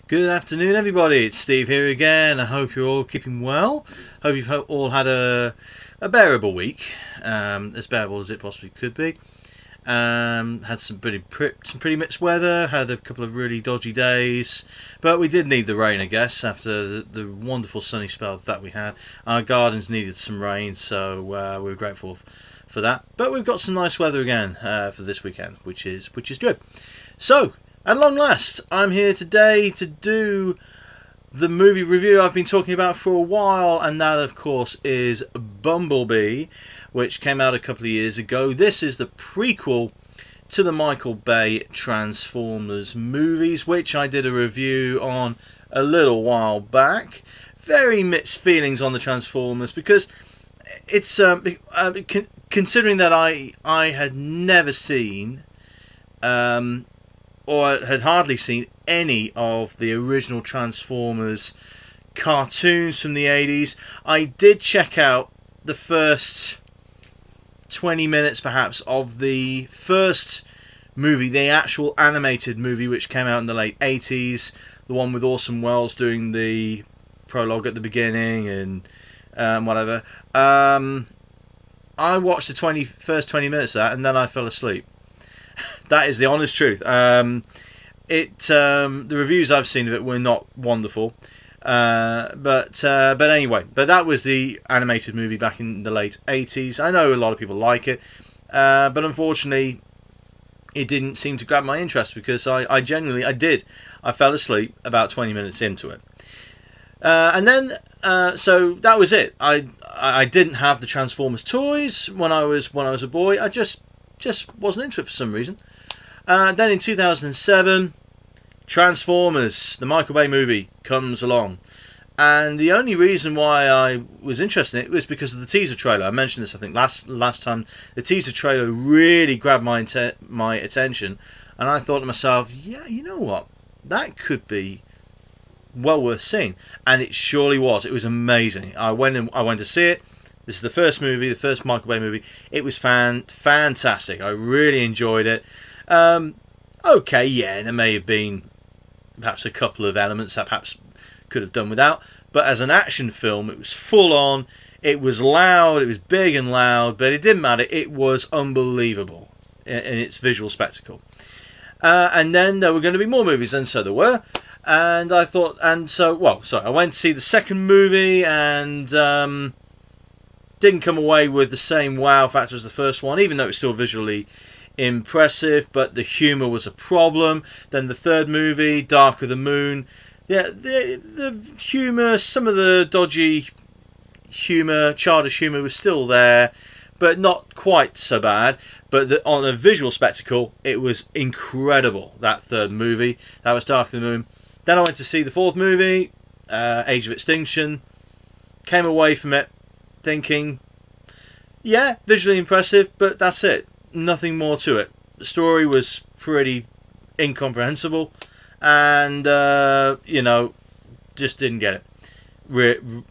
Good afternoon, everybody. It's Steve here again. I hope you're all keeping well. Hope you've all had a bearable week, as bearable as it possibly could be. Had some pretty mixed weather. Had a couple of really dodgy days, but we did need the rain, I guess, after the wonderful sunny spell that we had. Our gardens needed some rain, so we were grateful for that. But we've got some nice weather again for this weekend, which is good. So, at long last, I'm here today to do the movie review I've been talking about for a while, and that, of course, is Bumblebee, which came out a couple of years ago. This is the prequel to the Michael Bay Transformers movies, which I did a review on a little while back. Very mixed feelings on the Transformers, because it's considering that I had never seen or had hardly seen any of the original Transformers cartoons from the 80s. I did check out the first 20 minutes perhaps of the first movie, the actual animated movie, which came out in the late 80s, the one with Orson Welles doing the prologue at the beginning and whatever. I watched the first 20 minutes of that, and then I fell asleep. That is the honest truth. The reviews I've seen of it were not wonderful, but anyway. But that was the animated movie back in the late 80s. I know a lot of people like it, but unfortunately, it didn't seem to grab my interest, because I genuinely did. I fell asleep about 20 minutes into it, and then so that was it. I didn't have the Transformers toys when I was a boy. I just wasn't into it for some reason. Then in 2007, Transformers, the Michael Bay movie, comes along. And the only reason why I was interested in it was because of the teaser trailer. I mentioned this, I think, last time. The teaser trailer really grabbed my attention. And I thought to myself, yeah, you know what? That could be well worth seeing. And it surely was. It was amazing. I went to see it. This is the first movie, the first Michael Bay movie. It was fantastic. I really enjoyed it. Okay, yeah, there may have been perhaps a couple of elements that perhaps could have done without. But as an action film, it was full on. It was loud. It was big and loud. But it didn't matter. It was unbelievable in its visual spectacle. And then there were going to be more movies, and so there were. And I thought, I went to see the second movie, and didn't come away with the same wow factor as the first one, even though it was still visually impressive, but the humour was a problem. Then the third movie, Dark of the Moon, yeah, the humour, some of the dodgy humour, childish humour was still there, but not quite so bad. But on a visual spectacle, it was incredible, that third movie. That was Dark of the Moon. Then I went to see the fourth movie, Age of Extinction. Came away from it thinking, yeah, visually impressive, but that's it. Nothing more to it. The story was pretty incomprehensible, and just didn't get it.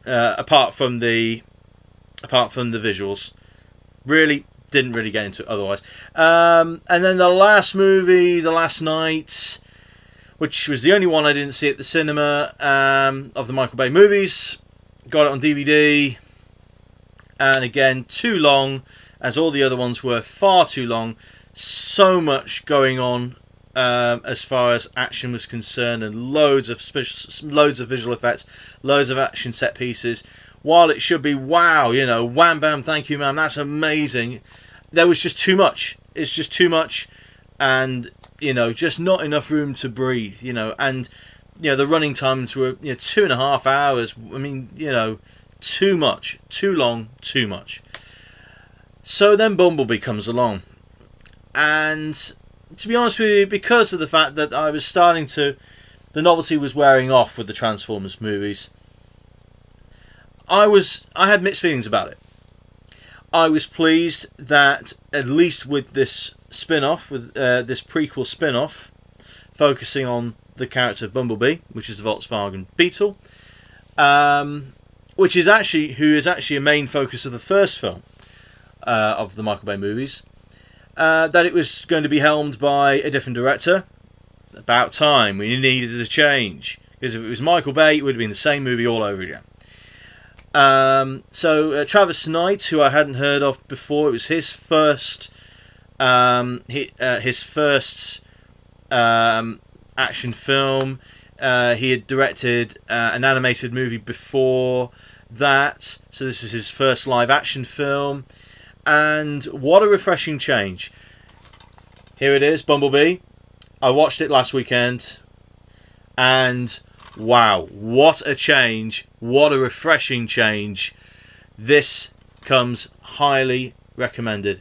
Apart from the visuals, really didn't really get into it otherwise. And then the last movie, The Last Night, which was the only one I didn't see at the cinema of the Michael Bay movies. Got it on DVD. And again, too long, as all the other ones were, far too long. So much going on as far as action was concerned, and loads of visual effects, loads of action set pieces. While it should be, wow, wham bam, thank you, ma'am, that's amazing. There was just too much. It's just too much, and just not enough room to breathe. And the running times were 2.5 hours. I mean, too much, too long, too much. So then Bumblebee comes along, and to be honest with you, because of the fact that I was the novelty was wearing off with the Transformers movies, I had mixed feelings about it. I was pleased that at least with this spin-off, with this prequel spin-off, focusing on the character of Bumblebee, which is the Volkswagen Beetle, who is actually a main focus of the first film of the Michael Bay movies, that it was going to be helmed by a different director. About time, we needed a change. Because if it was Michael Bay, it would have been the same movie all over again. So Travis Knight, who I hadn't heard of before, it was his first action film. He had directed an animated movie before that, so this was his first live action film. And what a refreshing change. Here it is, Bumblebee. I watched it last weekend, and wow, what a change. What a refreshing change. This comes highly recommended.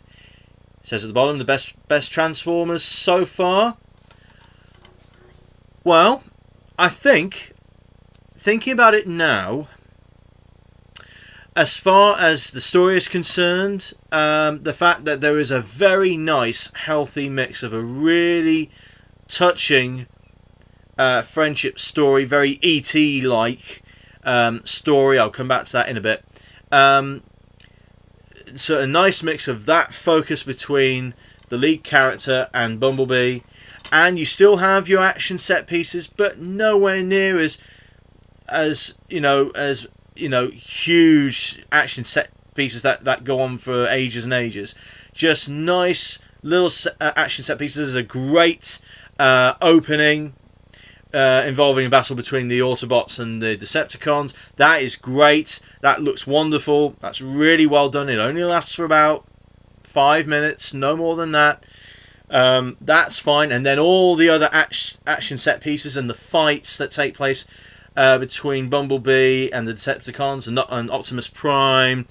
It says at the bottom, the best Transformers so far. Well, I think, thinking about it now, as far as the story is concerned, the fact that there is a very nice, healthy mix of a really touching friendship story, very E.T.-like story. I'll come back to that in a bit. So a nice mix of that focus between the lead character and Bumblebee, and you still have your action set pieces, but nowhere near as huge action set pieces that go on for ages and ages. Just nice little action set pieces. There's a great opening involving a battle between the Autobots and the Decepticons. That is great. That looks wonderful. That's really well done. It only lasts for about 5 minutes, no more than that. That's fine. And then all the other action set pieces and the fights that take place between Bumblebee and the Decepticons and Optimus Prime.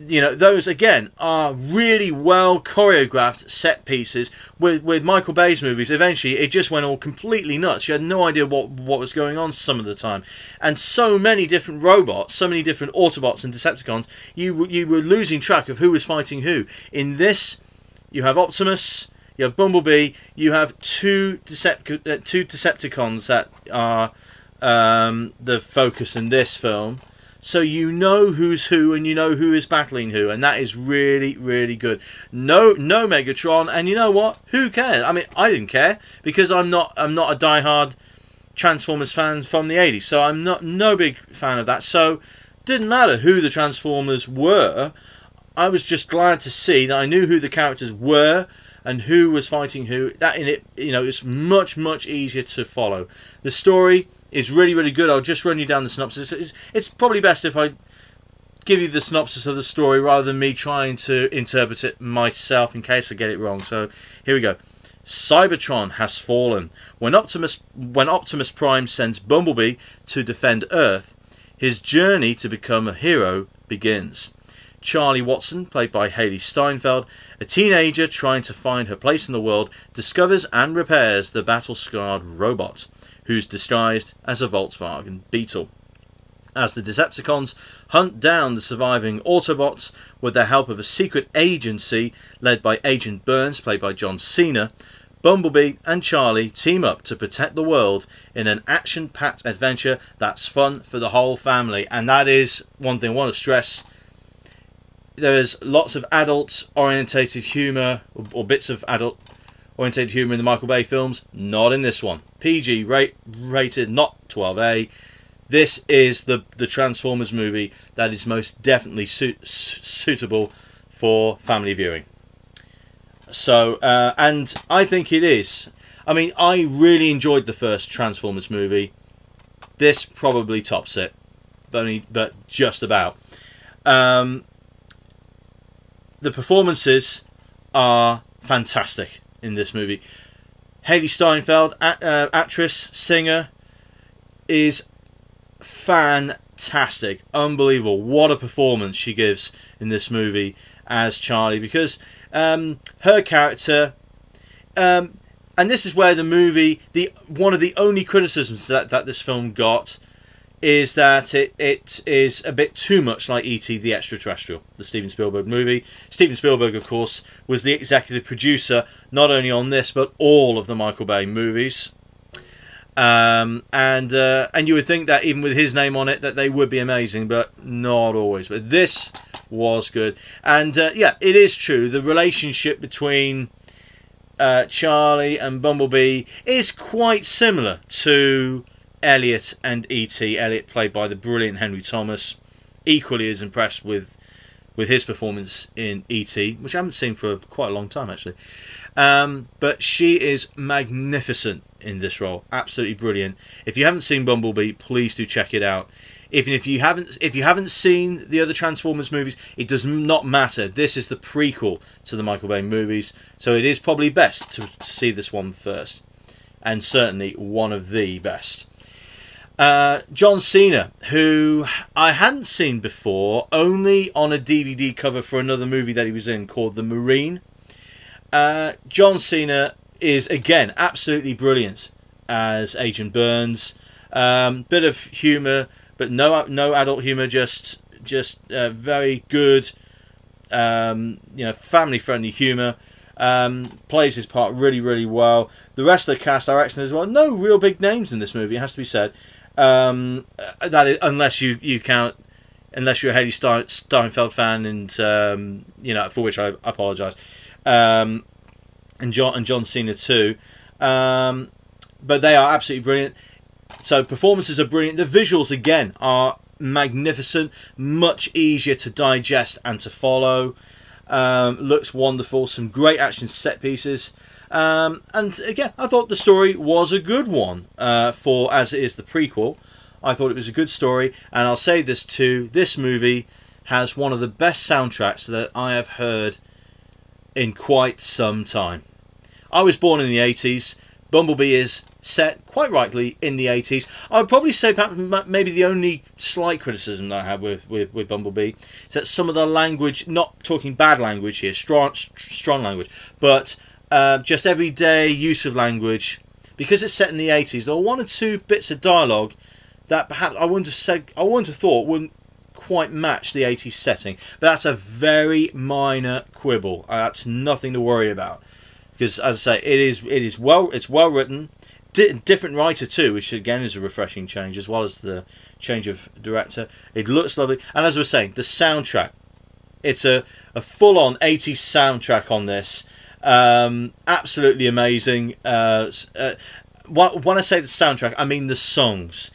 Those again are really well choreographed set pieces. With Michael Bay's movies, eventually it just went all completely nuts. You had no idea what was going on some of the time, and so many different robots, so many different Autobots and Decepticons. You were losing track of who was fighting who. In this, you have Optimus, you have Bumblebee, you have two Decepticons that are the focus in this film. So you know who's who, and you know who is battling who, and that is really, really good. No Megatron, and you know what? Who cares? I mean, I didn't care because I'm not a diehard Transformers fan from the 80s, so I'm no big fan of that. So didn't matter who the Transformers were. I was just glad to see that I knew who the characters were and who was fighting who. That in it, it's much easier to follow. The story is really, really good. I'll just run you down the synopsis. It's probably best if I give you the synopsis of the story rather than me trying to interpret it myself in case I get it wrong. So here we go. Cybertron has fallen. When Optimus Prime sends Bumblebee to defend Earth, his journey to become a hero begins. Charlie Watson, played by Haley Steinfeld, a teenager trying to find her place in the world, discovers and repairs the battle-scarred robot, who's disguised as a Volkswagen Beetle. As the Decepticons hunt down the surviving Autobots with the help of a secret agency led by Agent Burns, played by John Cena, Bumblebee and Charlie team up to protect the world in an action-packed adventure that's fun for the whole family. And that is one thing I want to stress. There's lots of adult-orientated humour, or bits of adult-orientated humour in the Michael Bay films. Not in this one. PG rated, not 12A. This is the Transformers movie that is most definitely suitable for family viewing. So, and I think it is. I mean, I really enjoyed the first Transformers movie. This probably tops it, but just about. The performances are fantastic in this movie. Haley Steinfeld, actress, singer, is fantastic. Unbelievable. What a performance she gives in this movie as Charlie. Because her character... and this is where the movie... one of the only criticisms that this film got is that it is a bit too much like E.T. the Extraterrestrial, the Steven Spielberg movie. Steven Spielberg, of course, was the executive producer, not only on this, but all of the Michael Bay movies. And you would think that even with his name on it, that they would be amazing, but not always. But this was good. And, yeah, it is true. The relationship between Charlie and Bumblebee is quite similar to Elliot and E.T. Elliot played by the brilliant Henry Thomas. Equally as impressed with his performance in E.T., which I haven't seen for quite a long time actually. But she is magnificent in this role, absolutely brilliant. If you haven't seen Bumblebee, please do check it out. Even if you haven't seen the other Transformers movies, it does not matter. This is the prequel to the Michael Bay movies, so it is probably best to see this one first, and certainly one of the best. John Cena, who I hadn't seen before, only on a DVD cover for another movie that he was in called The Marine. John Cena is again absolutely brilliant as Agent Burns. Bit of humour, but no adult humour, just very good, family friendly humour. Plays his part really well. The rest of the cast are excellent as well. No real big names in this movie, it has to be said. That is, unless you're a Haley Steinfeld fan, and for which I apologise. And John Cena too. But they are absolutely brilliant. So performances are brilliant. The visuals again are magnificent, much easier to digest and to follow. Looks wonderful. Some great action set pieces. And again, I thought the story was a good one for as it is the prequel. I thought it was a good story, and I'll say this too: this movie has one of the best soundtracks that I have heard in quite some time. I was born in the 80s. Bumblebee is set, quite rightly, in the 80s. I would probably say perhaps maybe the only slight criticism that I have with Bumblebee is that some of the language, not talking bad language here, strong language, but just everyday use of language, because it's set in the 80s, there are one or two bits of dialogue that perhaps I wouldn't have thought wouldn't quite match the 80s setting. But that's a very minor quibble. That's nothing to worry about, because as I say, it's well written. Different writer too, which again is a refreshing change, as well as the change of director. It looks lovely, and as I was saying, the soundtrack, it's a full-on 80s soundtrack on this. Absolutely amazing. When I say the soundtrack, I mean the songs,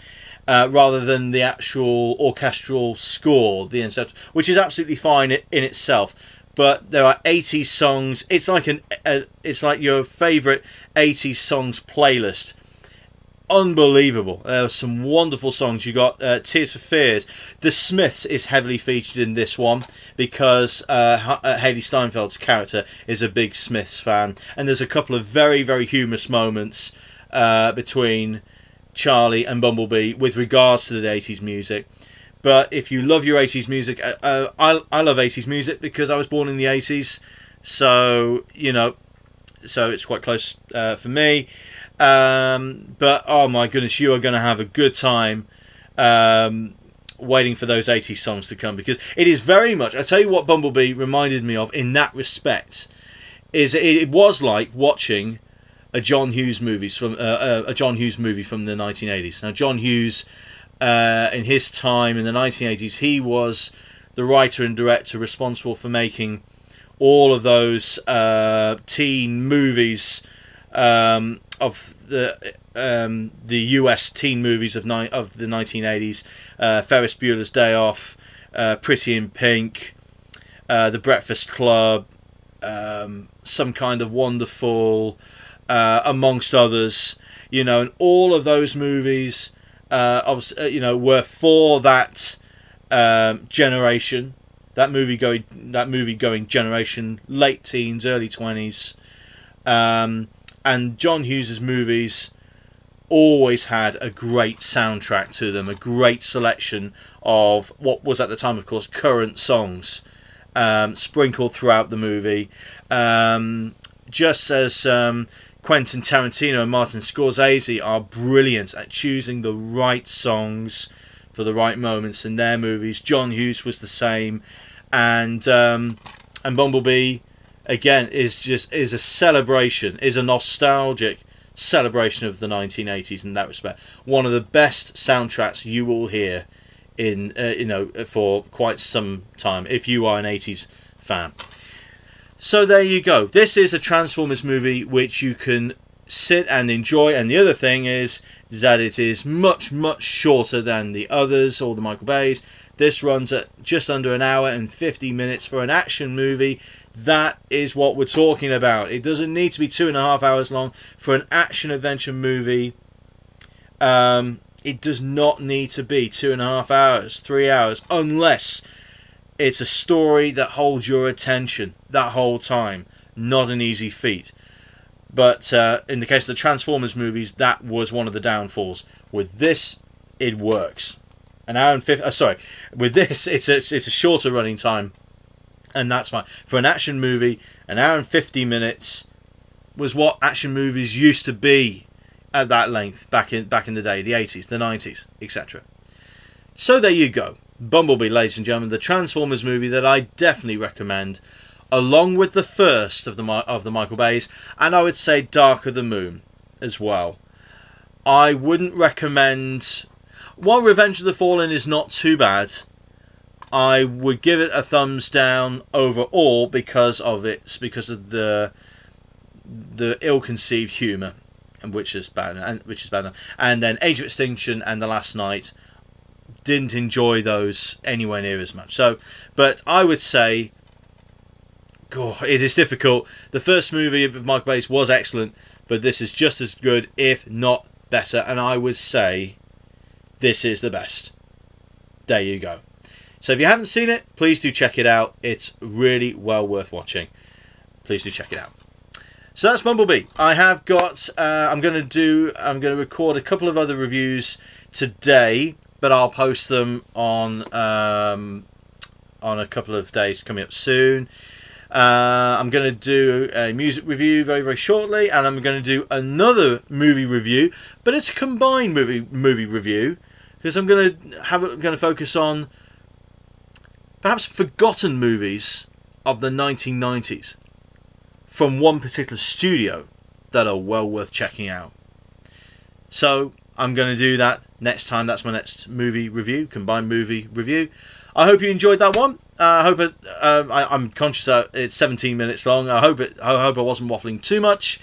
rather than the actual orchestral score, which is absolutely fine in itself. But there are 80s songs. It's like your favourite 80s songs playlist. Unbelievable. There are some wonderful songs. You got Tears for Fears. The Smiths is heavily featured in this one because Haley Steinfeld's character is a big Smiths fan, and there's a couple of very, very humorous moments between Charlie and Bumblebee with regards to the 80s music. But if you love your 80s music, I love 80s music because I was born in the 80s, so so it's quite close for me. But oh my goodness, you are going to have a good time waiting for those 80s songs to come, because it is very much, I tell you what Bumblebee reminded me of in that respect, is it was like watching a John Hughes movie from the 1980s. Now John Hughes, in his time in the 1980s, he was the writer and director responsible for making all of those teen movies of the US teen movies of the 1980s. Ferris Bueller's Day Off, Pretty in Pink, The Breakfast Club, Some Kind of Wonderful, amongst others. And all of those movies were for that generation, that movie going generation, late teens, early 20s. And John Hughes's movies always had a great soundtrack to them, a great selection of what was at the time, of course, current songs sprinkled throughout the movie. Just as Quentin Tarantino and Martin Scorsese are brilliant at choosing the right songs for the right moments in their movies, John Hughes was the same, and Bumblebee again is a celebration, is a nostalgic celebration of the 1980s in that respect. One of the best soundtracks you will hear in for quite some time if you are an 80s fan. So there you go. This is a Transformers movie which you can sit and enjoy, and the other thing is that it is much shorter than the others, or the Michael Bays. This runs at just under an hour and 50 minutes for an action movie. That is what we're talking about. It doesn't need to be 2.5 hours long for an action adventure movie. It does not need to be 2.5 hours, 3 hours, unless it's a story that holds your attention that whole time. Not an easy feat. But in the case of the Transformers movies, that was one of the downfalls. With this, it works. An hour and 50. Sorry, with this, it's a shorter running time, and that's fine for an action movie. An hour and 50 minutes was what action movies used to be at that length back in the day, the 80s, the 90s, etc. So there you go, Bumblebee, ladies and gentlemen, the Transformers movie that I definitely recommend, along with the first of the Michael Bays, and I would say Dark of the Moon as well. I wouldn't recommend. While Revenge of the Fallen is not too bad, I would give it a thumbs down overall because of the ill-conceived humour, which is bad, and then Age of Extinction and The Last Night, didn't enjoy those anywhere near as much. So, but I would say, God, it is difficult. The first movie of Michael Bay's was excellent, but this is just as good, if not better, and I would say this is the best. There you go. So if you haven't seen it, please do check it out. It's really well worth watching. Please do check it out. So that's Bumblebee. I have got. I'm going to record a couple of other reviews today, but I'll post them on a couple of days coming up soon. I'm going to do a music review very shortly, and I'm going to do another movie review, but it's a combined movie review, because I'm going to focus on perhaps forgotten movies of the 1990s from one particular studio that are well worth checking out. So I'm going to do that next time. That's my next movie review, combined movie review. I hope you enjoyed that one. I'm conscious that it's 17 minutes long. I hope I wasn't waffling too much.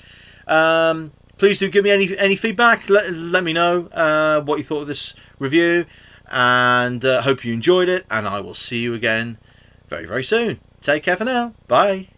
Please do give me any feedback. Let me know what you thought of this review, and hope you enjoyed it. And I will see you again very soon. Take care for now. Bye.